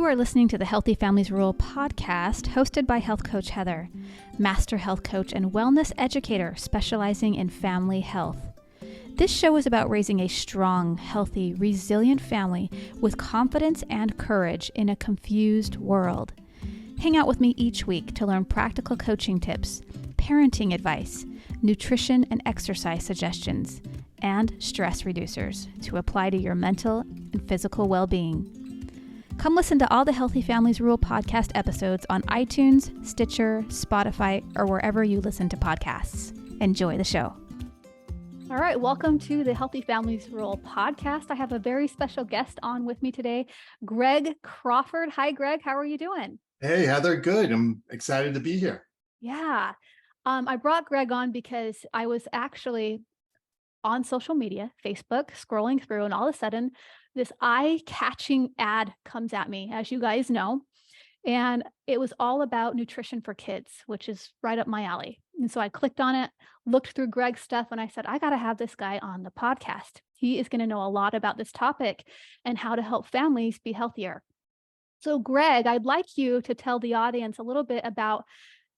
You are listening to the Healthy Families Rule podcast, hosted by health coach Heather, master health coach and wellness educator specializing in family health. This show is about raising a strong, healthy, resilient family with confidence and courage in a confused world. Hang out with me each week to learn practical coaching tips, parenting advice, nutrition and exercise suggestions, and stress reducers to apply to your mental and physical well-being. Come listen to all the Healthy Families Rule podcast episodes on iTunes, Stitcher, Spotify, or wherever you listen to podcasts. Enjoy the show. All right, welcome to the Healthy Families Rule podcast. I have a very special guest on with me today, Greg Crawford. Hi, Greg. How are you doing? Hey, Heather. Good. I'm excited to be here. Yeah. I brought Greg on because I was actually on social media, Facebook, scrolling through, and all of a sudden, this eye-catching ad comes at me, as you guys know, and it was all about nutrition for kids, which is right up my alley. And so I clicked on it, looked through Greg's stuff, and I said, I got to have this guy on the podcast. He is going to know a lot about this topic and how to help families be healthier. So Greg, I'd like you to tell the audience a little bit about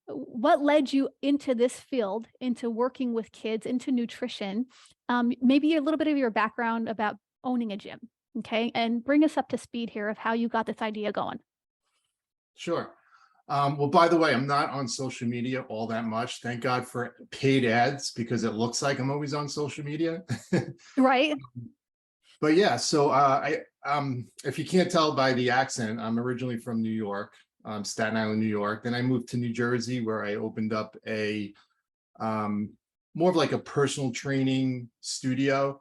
what led you into this field, into working with kids, into nutrition, maybe a little bit of your background about owning a gym. Okay. And bring us up to speed here of how you got this idea going. Sure. Well, by the way, I'm not on social media all that much. Thank God for paid ads because it looks like I'm always on social media. Right. But yeah, so if you can't tell by the accent, I'm originally from New York, Staten Island, New York. Then I moved to New Jersey where I opened up a more of like a personal training studio.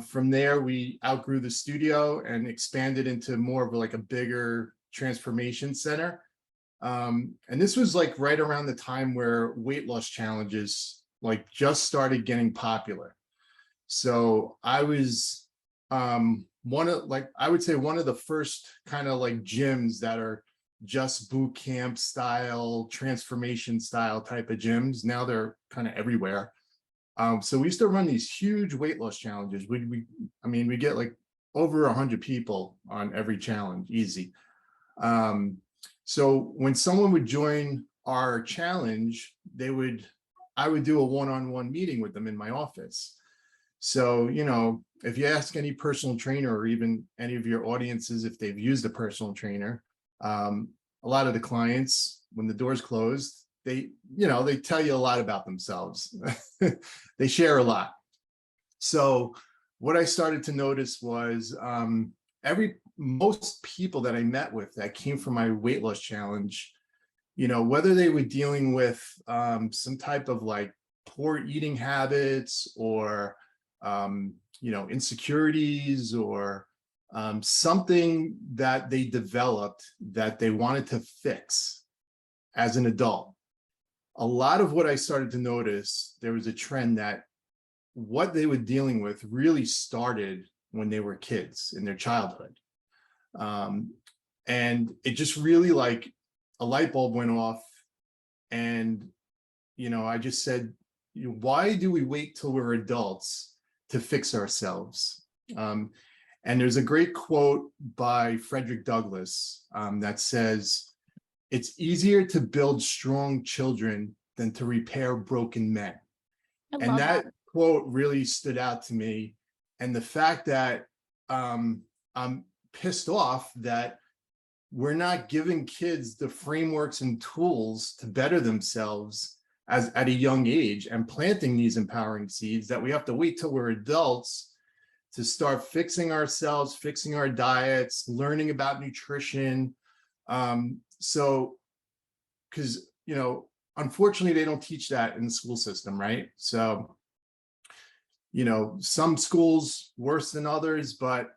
From there, we outgrew the studio and expanded into more of like a bigger transformation center. And this was like right around the time where weight loss challenges like just started getting popular. So I was one of the first kind of like gyms that are just boot camp style, transformation style type of gyms. Now they're kind of everywhere. So we used to run these huge weight loss challenges. We get like over 100 people on every challenge, easy. So when someone would join our challenge, I would do a one-on-one meeting with them in my office. So, if you ask any personal trainer or even any of your audiences, if they've used a personal trainer, a lot of the clients, when the doors closed, they tell you a lot about themselves. They share a lot. So what I started to notice was most people that I met with that came from my weight loss challenge, whether they were dealing with some type of like poor eating habits or, insecurities or something that they developed that they wanted to fix as an adult. A lot of what I started to notice, there was a trend that what they were dealing with really started when they were kids in their childhood. And it just really like a light bulb went off. And, I just said, why do we wait till we're adults to fix ourselves? And there's a great quote by Frederick Douglass that says, it's easier to build strong children than to repair broken men. And that quote really stood out to me. And the fact that I'm pissed off that we're not giving kids the frameworks and tools to better themselves at a young age and planting these empowering seeds, that we have to wait till we're adults to start fixing ourselves, fixing our diets, learning about nutrition. So, because, unfortunately, they don't teach that in the school system, right? So, some schools worse than others, but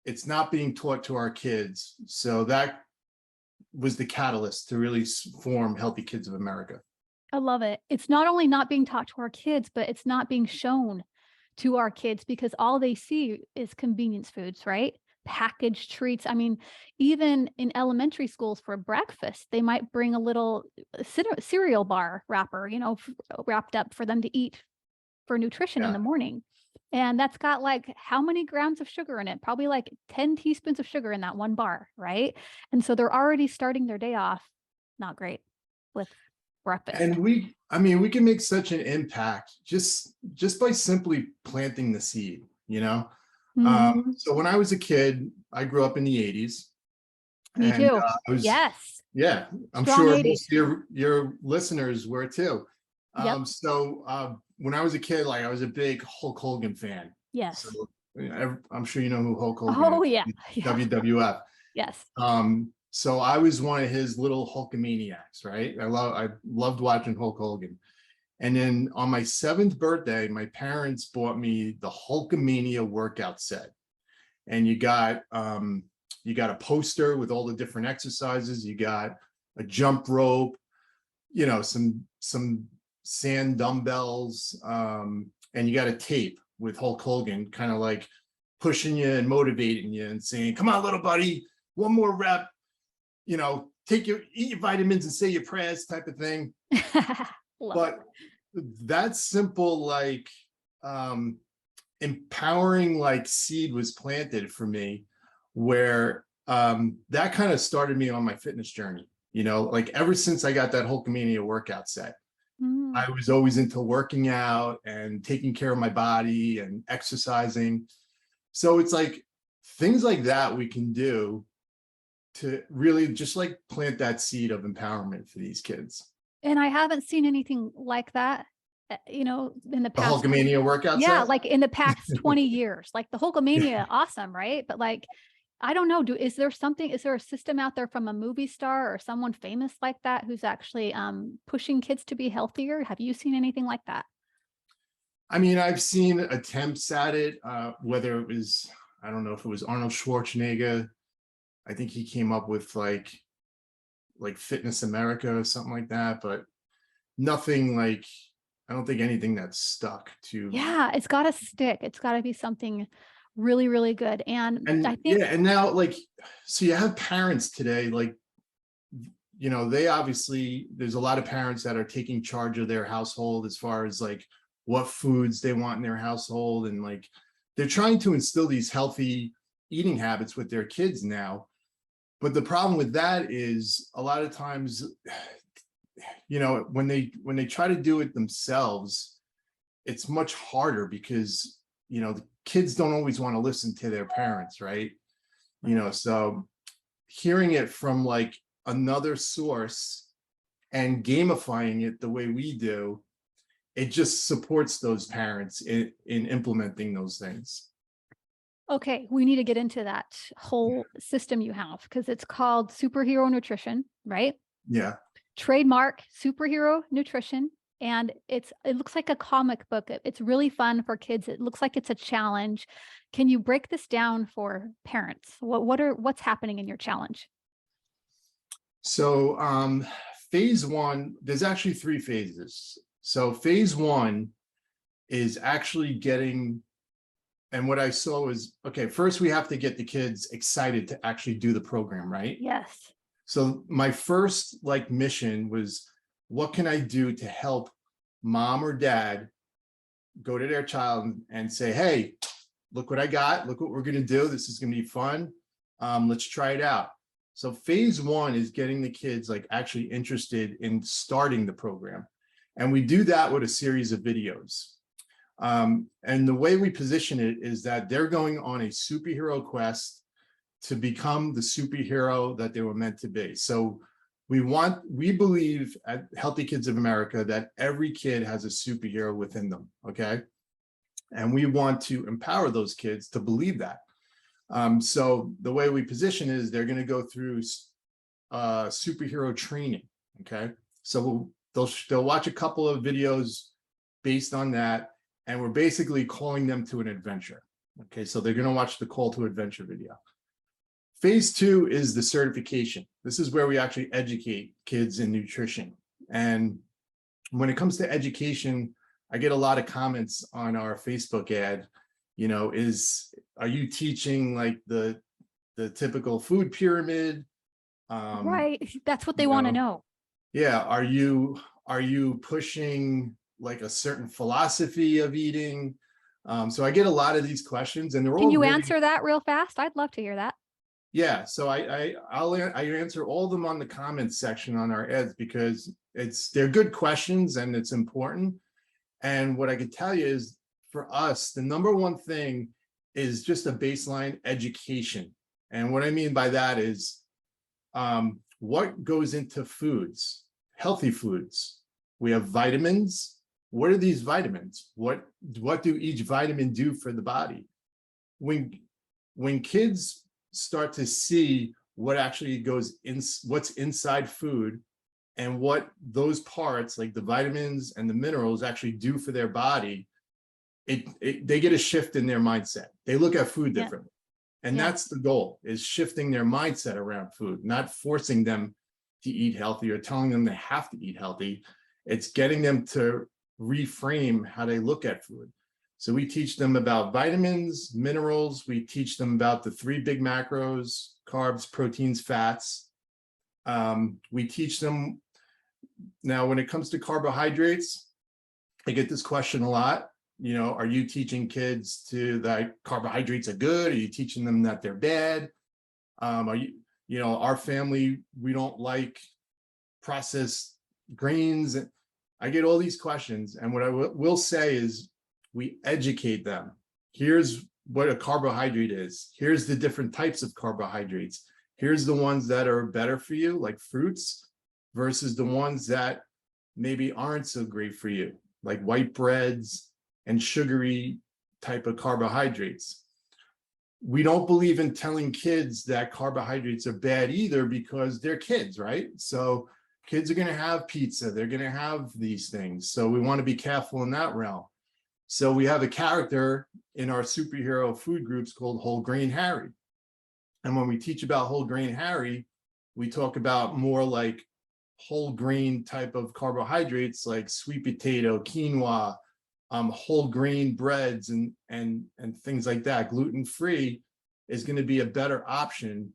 it's not being taught to our kids. So that was the catalyst to really form Healthy Kids of America. I love it. It's not only not being taught to our kids, but it's not being shown to our kids because all they see is convenience foods, right? Packaged treats. I mean, even in elementary schools for breakfast, they might bring a little cereal bar wrapper, wrapped up for them to eat for nutrition in the morning. And that's got like how many grams of sugar in it? Probably like 10 teaspoons of sugar in that one bar, right? And so they're already starting their day off not great with breakfast. And we can make such an impact just by simply planting the seed, you know? Mhm. So when I was a kid, I grew up in the 80s, Me and too. I was, Yes. yeah, I'm Strong sure 80s. most of your listeners were too. Yep. When I was a kid, like I was a big Hulk Hogan fan. So Yes. I'm sure you know who Hulk Hogan Oh, is, yeah. Yeah. WWF. Yes. So I was one of his little Hulkamaniacs, right? I loved watching Hulk Hogan. And then on my 7th birthday, my parents bought me the Hulkamania workout set. And you got a poster with all the different exercises, you got a jump rope, you know, some sand dumbbells, and you got a tape with Hulk Hogan kind of like pushing you and motivating you and saying, come on, little buddy, one more rep, you know, eat your vitamins and say your prayers type of thing. But that simple, like, empowering like seed was planted for me, where that kind of started me on my fitness journey. You know, like ever since I got that Hulkamania workout set, I was always into working out and taking care of my body and exercising. So it's like things like that we can do to really just like plant that seed of empowerment for these kids. And I haven't seen anything like that, in the The past. Hulkamania workout Yeah, set. like in the past 20 years. Like the Hulkamania, awesome, right? But like, I don't know. Is there a system out there from a movie star or someone famous like that who's actually pushing kids to be healthier? Have you seen anything like that? I mean, I've seen attempts at it, whether it was, I don't know if it was Arnold Schwarzenegger. I think he came up with like Fitness America or something like that, but nothing like, I don't think anything that's stuck to. Yeah, it's got to stick. It's got to be something really, really good. And I think, yeah, and now like, so you have parents today, like, you know, they obviously, there's a lot of parents that are taking charge of their household as far as like what foods they want in their household, and like they're trying to instill these healthy eating habits with their kids now. But the problem with that is a lot of times, you know, when they try to do it themselves, it's much harder because, you know, the kids don't always want to listen to their parents, right? You know, so hearing it from like another source and gamifying it the way we do, it just supports those parents in implementing those things. okay, we need to get into that whole system you have because it's called superhero nutrition, right? Yeah. Trademark superhero nutrition. And it looks like a comic book. It's really fun for kids. It looks like it's a challenge. Can you break this down for parents? What's happening in your challenge? So phase 1, there's actually 3 phases. So phase 1 is actually getting, and what I saw is, okay, first we have to get the kids excited to actually do the program, right? Yes. So my first like mission was, what can I do to help mom or dad go to their child and say, hey, look what I got, look what we're going to do, this is going to be fun, let's try it out. So phase 1 is getting the kids like actually interested in starting the program, and we do that with a series of videos. And the way we position it is that they're going on a superhero quest to become the superhero that they were meant to be. So we believe at Healthy Kids of America that every kid has a superhero within them, okay? And we want to empower those kids to believe that. So the way we position is they're going to go through superhero training, okay? So they'll watch a couple of videos based on that, and we're basically calling them to an adventure, okay? So they're going to watch the call to adventure video. Phase 2 is the certification. This is where we actually educate kids in nutrition. And when it comes to education, I get a lot of comments on our Facebook ad, you know, are you teaching like the typical food pyramid? Right. That's what they want to know. Yeah. Are you pushing like a certain philosophy of eating? So I get a lot of these questions, and they're all Can you really, answer that real fast? I'd love to hear that. yeah. So I answer all of them on the comments section on our ads, because they're good questions and it's important. And what I could tell you is, for us, the number one thing is just a baseline education. And what I mean by that is, what goes into foods, healthy foods. We have vitamins. What are these vitamins? What do each vitamin do for the body? When kids start to see what actually goes in, what's inside food, and what those parts, like the vitamins and the minerals, actually do for their body, they get a shift in their mindset. They look at food differently. And that's the goal, is shifting their mindset around food, not forcing them to eat healthy or telling them they have to eat healthy. It's getting them to reframe how they look at food. So we teach them about vitamins, minerals. We teach them about the 3 big macros: carbs, proteins, fats. We teach them, now when it comes to carbohydrates, I get this question a lot. Are you teaching kids that carbohydrates are good? Are you teaching them that they're bad? Our family, we don't like processed grains. I get all these questions. And what I will say is, we educate them. Here's what a carbohydrate is. Here's the different types of carbohydrates. Here's the ones that are better for you, like fruits, versus the ones that maybe aren't so great for you, like white breads and sugary type of carbohydrates. We don't believe in telling kids that carbohydrates are bad either, because they're kids, right? So kids are going to have pizza. They're going to have these things. So we want to be careful in that realm. So we have a character in our superhero food groups called Whole Grain Harry. And when we teach about Whole Grain Harry, we talk about more like whole grain type of carbohydrates, like sweet potato, quinoa, whole grain breads, and things like that. Gluten-free is going to be a better option,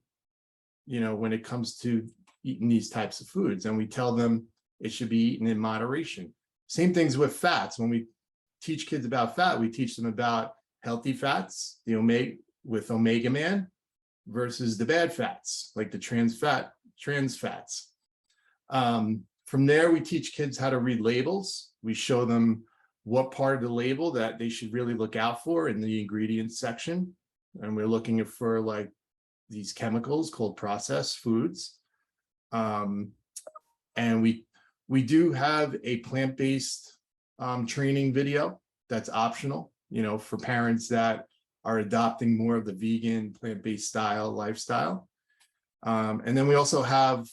when it comes to eating these types of foods. And we tell them it should be eaten in moderation. Same things with fats. When we teach kids about fat, we teach them about healthy fats, with omega man, versus the bad fats, like the trans fats. From there, we teach kids how to read labels. We show them what part of the label that they should really look out for in the ingredients section. And we're looking for like these chemicals called processed foods. And we do have a plant-based training video that's optional, for parents that are adopting more of the vegan, plant-based style lifestyle. And then we also have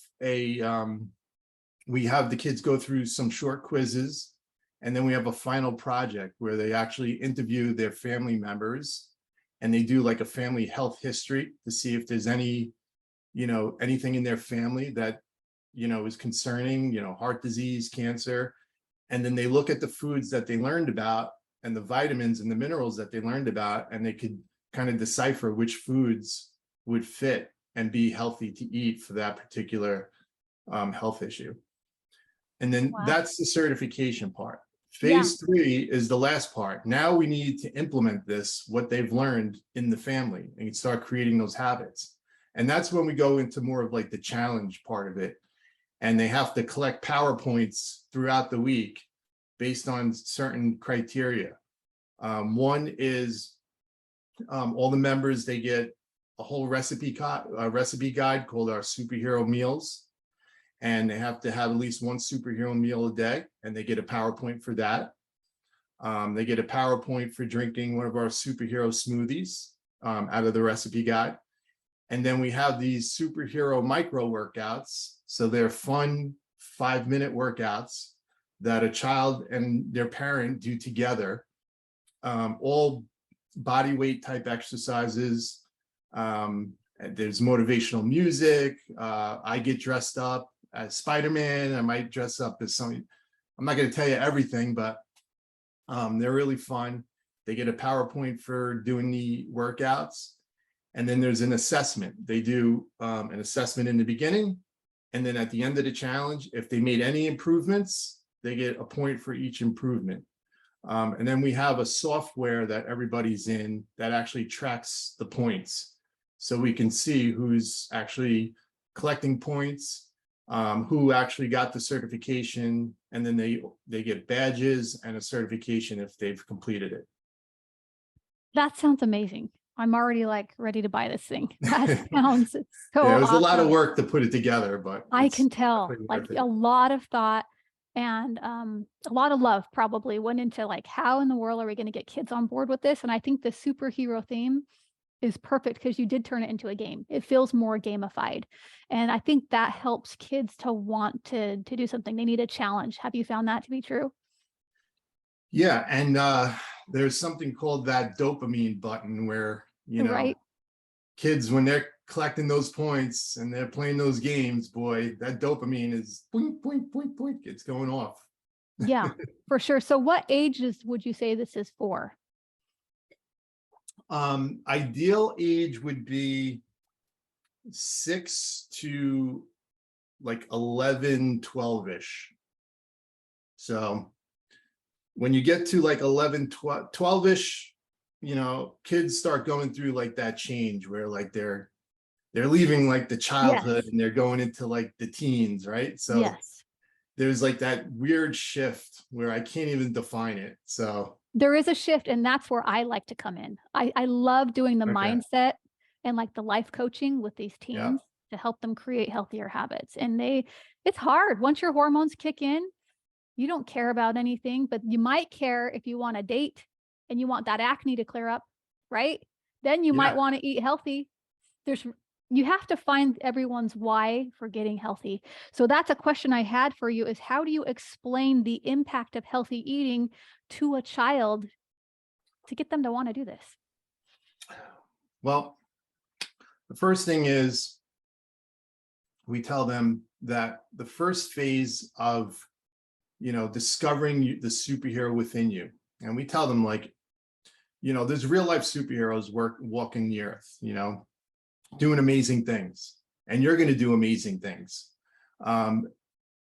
we have the kids go through some short quizzes, and then we have a final project where they actually interview their family members, and they do like a family health history to see if there's anything in their family that, is concerning, heart disease, cancer. And then they look at the foods that they learned about and the vitamins and the minerals that they learned about, and they could kind of decipher which foods would fit and be healthy to eat for that particular health issue. And then that's the certification part. Phase 3 is the last part. Now we need to implement what they've learned in the family, and start creating those habits. And that's when we go into more of like the challenge part of it. And they have to collect PowerPoints throughout the week based on certain criteria. One is all the members, they get a whole recipe guide called our superhero meals. And they have to have at least one superhero meal a day, and they get a PowerPoint for that. They get a PowerPoint for drinking one of our superhero smoothies out of the recipe guide. And then we have these superhero micro workouts. So they're fun 5-minute workouts that a child and their parent do together, all body weight type exercises. There's motivational music. I get dressed up as Spider-Man. I might dress up as something. I'm not going to tell you everything, but they're really fun. They get a PowerPoint for doing the workouts. And then there's an assessment. They do an assessment in the beginning. And then at the end of the challenge, if they made any improvements, they get a point for each improvement. And then we have a software that everybody's in that actually tracks the points. So we can see who's actually collecting points, who actually got the certification, and then they get badges and a certification if they've completed it. That sounds amazing. I'm already like ready to buy this thing. That sounds so Yeah, it was awesome. a lot of work to put it together, but I can tell, definitely like worth it. a lot of thought and a lot of love probably went into like, how in the world are we going to get kids on board with this? And I think the superhero theme is perfect because you did turn it into a game. It feels more gamified. And I think that helps kids to want to do something. They need a challenge. Have you found that to be true? Yeah, and there's something called that dopamine button where, Right. kids, when they're collecting those points and they're playing those games, boy, that dopamine is boink, boink, boink, boink, it's going off. Yeah, for sure. So what ages would you say this is for? Ideal age would be 6 to like 11, 12-ish. So when you get to like 11, 12-ish, kids start going through like that change where like they're leaving like the childhood Yes. and they're going into like the teens, right? So Yes. there's like that weird shift where I can't even define it. So There is a shift, and that's where I like to come in. I love doing the okay, mindset and like the life coaching with these yeah, teens to help them create healthier habits. And it's hard. Once your hormones kick in, you don't care about anything, but you might care if you want a date and you want that acne to clear up, right? Then you might yeah. want to eat healthy. There's You have to find everyone's why for getting healthy. So that's a question I had for you, is how do you explain the impact of healthy eating to a child to get them to want to do this? Well, the first thing is we tell them that the first phase of discovering the superhero within you, and we tell them like, there's real life superheroes walking the earth, doing amazing things, and you're going to do amazing things. And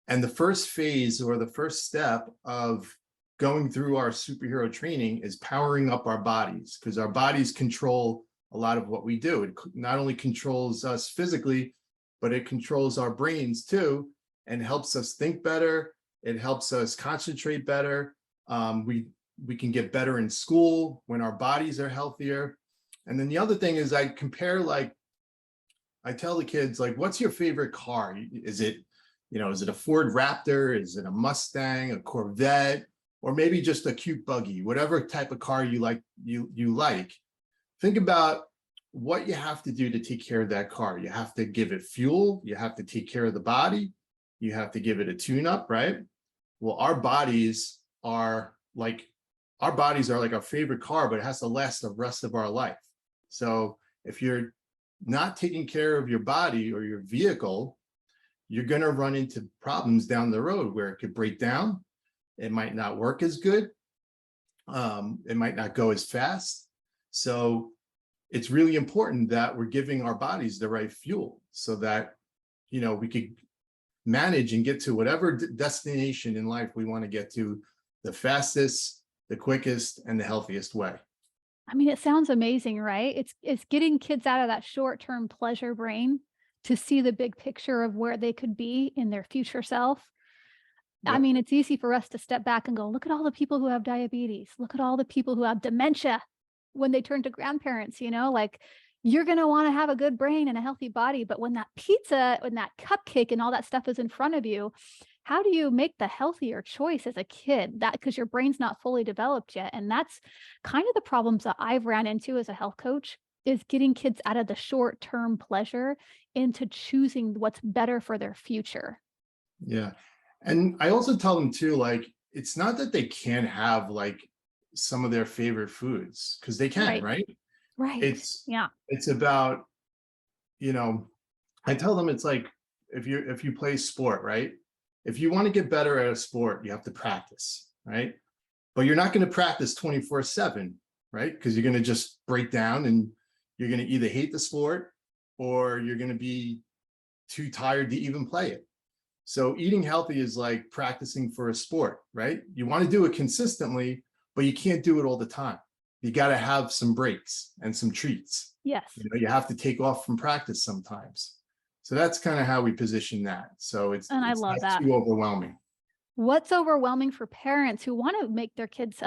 the first phase or the first step of going through our superhero training is powering up our bodies, because our bodies control a lot of what we do. It not only controls us physically, but it controls our brains too, and helps us think better. It helps us concentrate better. We can get better in school when our bodies are healthier. And then the other thing is I tell the kids, like, what's your favorite car? Is it a Ford Raptor? Is it a Mustang, a Corvette, or maybe just a cute buggy? Whatever type of car you like, you like. Think about what you have to do to take care of that car. You have to give it fuel. You have to take care of the body. You have to give it a tune-up, right? Well, our bodies are like our favorite car, but it has to last the rest of our life. So if you're not taking care of your body or your vehicle, you're going to run into problems down the road where it could break down. It might not work as good. It might not go as fast. So it's really important that we're giving our bodies the right fuel so that, we could manage and get to whatever destination in life we want to get to the fastest, the quickest, and the healthiest way. I mean, it sounds amazing, right? It's getting kids out of that short-term pleasure brain to see the big picture of where they could be in their future self. I Yep. mean, it's easy for us to step back and go, look at all the people who have diabetes. Look at all the people who have dementia when they turn to grandparents, like you're going to want to have a good brain and a healthy body. But when that pizza and that cupcake and all that stuff is in front of you, how do you make the healthier choice as a kid? That because your brain's not fully developed yet. And that's kind of the problems that I've ran into as a health coach, is getting kids out of the short-term pleasure into choosing what's better for their future. Yeah. And I also tell them too, like, it's not that they can't have like some of their favorite foods, because they can, right? Right. It's Yeah. about, I tell them it's like if you play sport, right? If you want to get better at a sport, you have to practice, right? But you're not going to practice 24/7, right? Because you're going to just break down and you're going to either hate the sport or you're going to be too tired to even play it. So eating healthy is like practicing for a sport, right? You want to do it consistently, but you can't do it all the time. You got to have some breaks and some treats. Yes. You have to take off from practice sometimes. So that's kind of how we position that. So it's I love not that. too overwhelming. What's overwhelming for parents who want to make their kids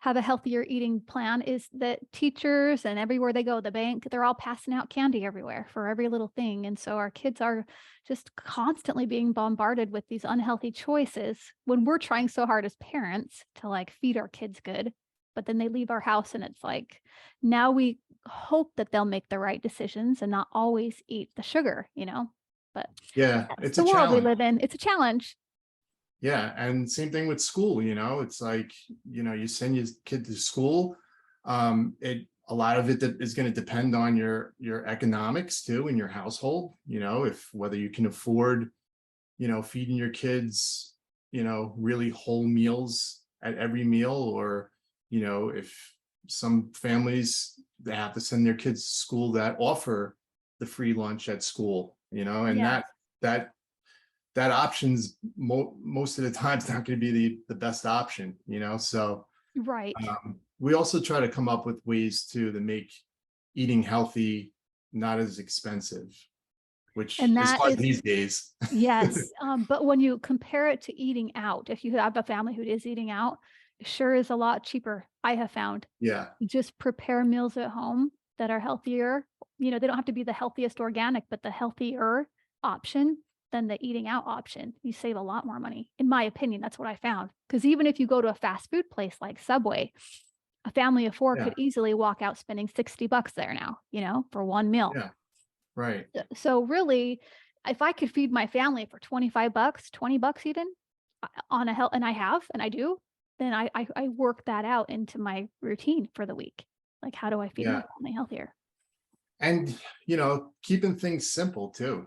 have a healthier eating plan is that teachers and everywhere they go, the bank, they're all passing out candy everywhere for every little thing. And so our kids are just constantly being bombarded with these unhealthy choices when we're trying so hard as parents to like feed our kids good. But then they leave our house and it's like, now we hope that they'll make the right decisions and not always eat the sugar, But Yeah, that's it's the a world we challenge. live in. It's a challenge. Yeah, and same thing with school, it's like, you send your kid to school. A lot of it is going to depend on your economics too in your household, if whether you can afford, feeding your kids, really whole meals at every meal, or, if some families, they have to send their kids to school that offer the free lunch at school, and Yeah. that option's most of the time it's not going to be the best option, so Right. we also try to come up with ways to make eating healthy not as expensive, which And is that hard is, these days. yes. But when you compare it to eating out, if you have a family who is eating out, it sure is a lot cheaper, I have found. Yeah, Just prepare meals at home that are healthier. They don't have to be the healthiest organic, but the healthier option than the eating out option. You save a lot more money. In my opinion, that's what I found. Because even if you go to a fast food place like Subway, a family of 4 yeah, could easily walk out spending $60 there now, for one meal. yeah, right. So really, if I could feed my family for $25, $20 even on a health, and I do, then I work that out into my routine for the week. Like, how do I feed my Yeah, family healthier? and keeping things simple too,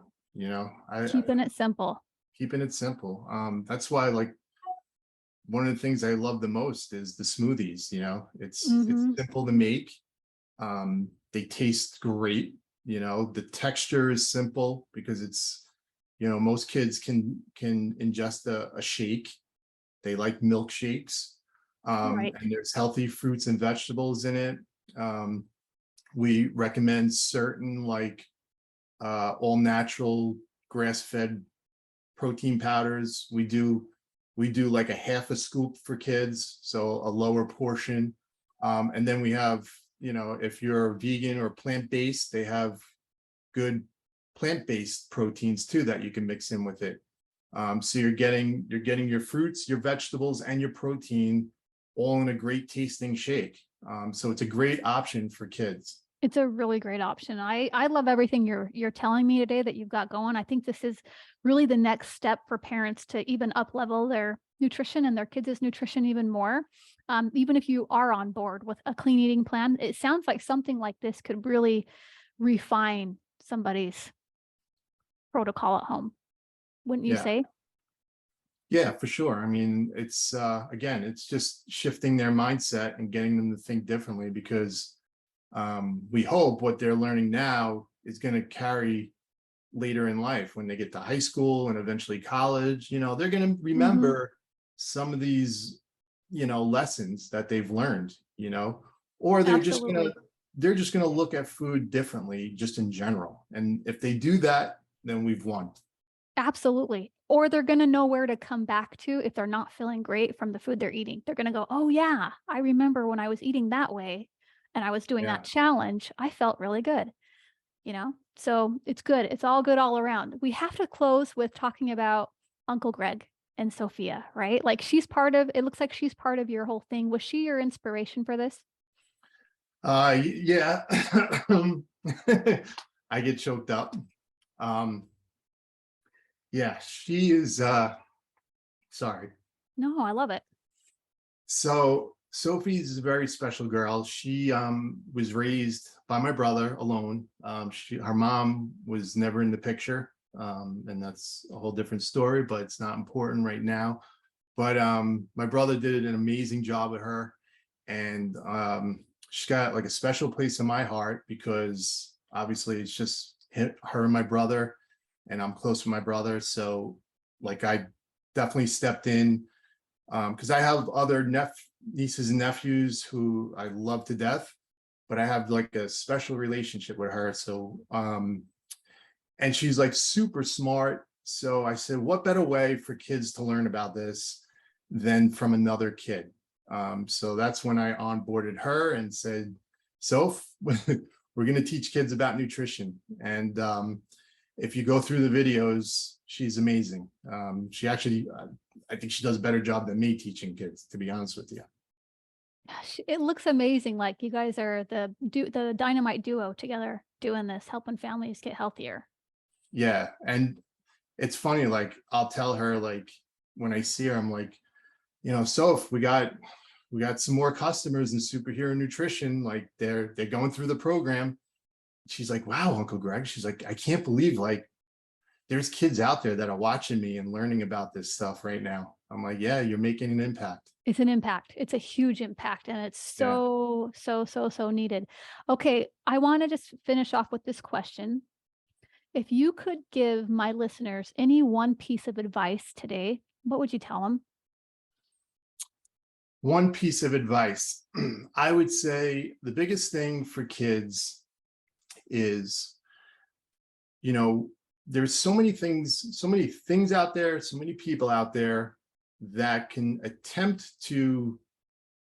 I Keeping it simple. keeping it simple. That's why, like, one of the things I love the most is the smoothies. It's Hmm. simple to make. They taste great. The texture is simple because it's, most kids can ingest a shake. They like milkshakes. Right. And there's healthy fruits and vegetables in it. We recommend certain, like, all natural grass-fed protein powders. We do like a half a scoop for kids, so a lower portion. And then we have, if you're vegan or plant-based, they have good plant-based proteins too that you can mix in with it. So you're getting your fruits, your vegetables, and your protein all in a great tasting shake. So it's a great option for kids. It's a really great option. I love everything you're telling me today that you've got going. I think this is really the next step for parents to even up level their nutrition and their kids' nutrition even more. Even if you are on board with a clean eating plan, it sounds like something like this could really refine somebody's protocol at home. Wouldn't you Yeah. say? Yeah, for sure. I mean, it's again, it's just shifting their mindset and getting them to think differently, because we hope what they're learning now is going to carry later in life when they get to high school and eventually college. They're going to Hmm. remember some of these, lessons that they've learned, or Absolutely. they're just going to look at food differently just in general. And if they do that, then we've won. Absolutely. Or they're going to know where to come back to if they're not feeling great from the food they're eating. They're going to go, oh, yeah, I remember when I was eating that way and I was doing Yeah. that challenge. I felt really good, So it's good. It's all good all around. We have to close with talking about Uncle Greg and Sophia, right? Like it looks like she's part of your whole thing. Was she your inspiration for this? Yeah. I get choked up. Yeah, she is sorry. No, I love it. So Sophie's a very special girl. She was raised by my brother alone. Her mom was never in the picture. And that's a whole different story, but it's not important right now. But my brother did an amazing job with her. And she's got like a special place in my heart because obviously it's just her and my brother, and I'm close with my brother. So like I definitely stepped in because I have other nieces and nephews who I love to death, but I have like a special relationship with her. So, and she's like super smart. So I said, what better way for kids to learn about this than from another kid? So that's when I onboarded her and said, so we're going to teach kids about nutrition. And if you go through the videos, she's amazing. She actually, I think she does a better job than me teaching kids, to be honest with you. Gosh, it looks amazing. Like you guys are the dynamite duo together doing this, helping families get healthier. Yeah. And it's funny, like I'll tell her, like when I see her, I'm like, Soph, we got some more customers in superhero nutrition. Like they're going through the program. She's like, wow, Uncle Greg. She's like, I can't believe like there's kids out there that are watching me and learning about this stuff right now. I'm like, yeah, you're making an impact. It's an impact. It's a huge impact, and it's Yeah. so needed. Okay, I want to just finish off with this question. If you could give my listeners any one piece of advice today, what would you tell them? One piece of advice, I would say the biggest thing for kids is, there's so many things out there, so many people out there that can attempt to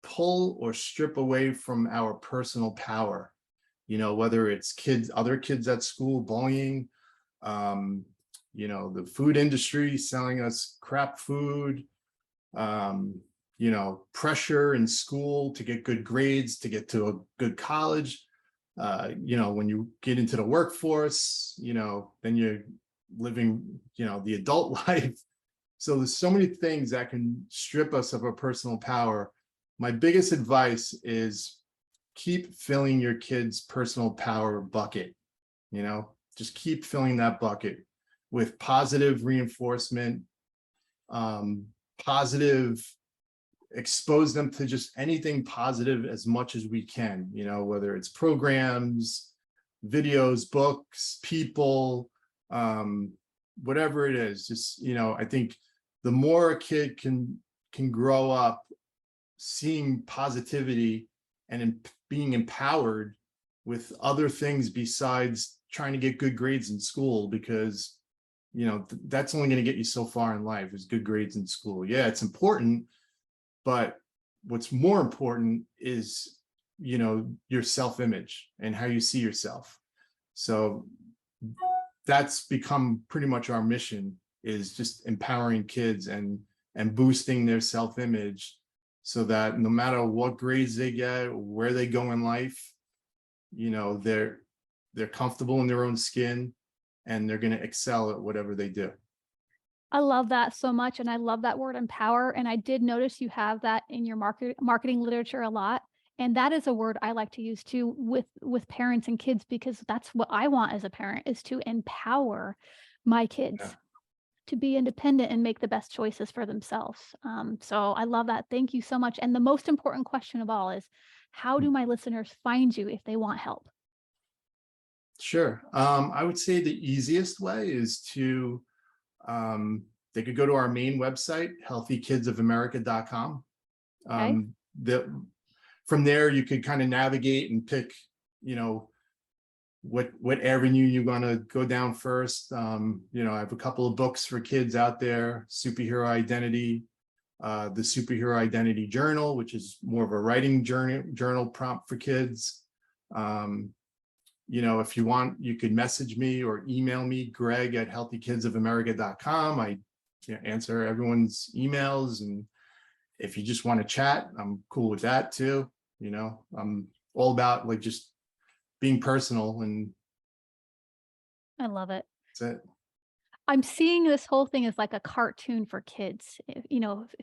pull or strip away from our personal power, whether it's other kids at school bullying, the food industry selling us crap food, pressure in school to get good grades, to get to a good college. When you get into the workforce, then you're living, the adult life. So there's so many things that can strip us of our personal power. My biggest advice is keep filling your kids' personal power bucket, just keep filling that bucket with positive reinforcement, positive, expose them to just anything positive as much as we can, whether it's programs, videos, books, people, whatever it is. Just, I think the more a kid can grow up seeing positivity and being empowered with other things besides trying to get good grades in school, because that's only going to get you so far in life, is good grades in school. Yeah, it's important, but what's more important is your self-image and how you see yourself. So that's become pretty much our mission, is just empowering kids and boosting their self-image, so that no matter what grades they get, where they go in life, they're comfortable in their own skin and they're going to excel at whatever they do. I love that so much. And I love that word empower. And I did notice you have that in your marketing literature a lot. And that is a word I like to use too with parents and kids, because that's what I want as a parent, is to empower my kids. Yeah. To be independent and make the best choices for themselves. So I love that. Thank you so much. And the most important question of all is, how do my listeners find you if they want help? Sure. I would say the easiest way is to, they could go to our main website, healthykidsofamerica.com. Okay. From there, you could kind of navigate and pick, what avenue you want to go down first. I have a couple of books for kids out there: Superhero Identity, the Superhero Identity Journal, which is more of a writing journal prompt for kids. If you want, you could message me or email me, greg@healthykidsofamerica.com. I answer everyone's emails, and if you just want to chat, I'm cool with that too. I'm all about like just being personal, and I love it. that's it. I'm seeing this whole thing as like a cartoon for kids,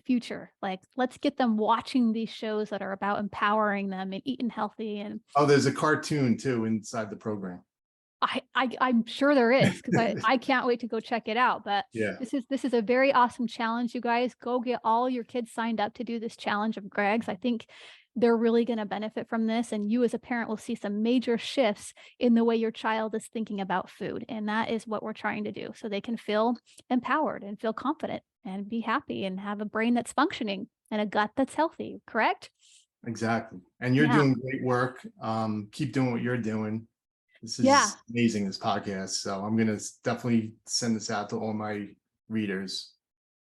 future. Like, let's get them watching these shows that are about empowering them and eating healthy. And Oh, there's a cartoon too inside the program. I'm sure there is, because I can't wait to go check it out. But Yeah. this is a very awesome challenge. You guys go get all your kids signed up to do this challenge of Greg's. I think they're really going to benefit from this. And you as a parent will see some major shifts in the way your child is thinking about food. And that is what we're trying to do. So they can feel empowered and feel confident and be happy and have a brain that's functioning and a gut that's healthy, correct? Exactly. And you're doing great work. Keep doing what you're doing. This is amazing, this podcast. So I'm going to definitely send this out to all my readers.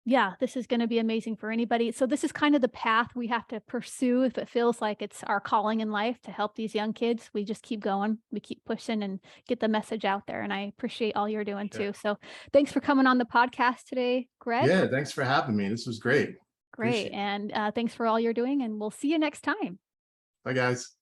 Yeah, this is going to be amazing for anybody. So this is kind of the path we have to pursue if it feels like it's our calling in life to help these young kids. We just keep going. We keep pushing and get the message out there. And I appreciate all you're doing too. So thanks for coming on the podcast today, Greg. Yeah, thanks for having me. This was great. Great. And thanks for all you're doing. And we'll see you next time. Bye, guys.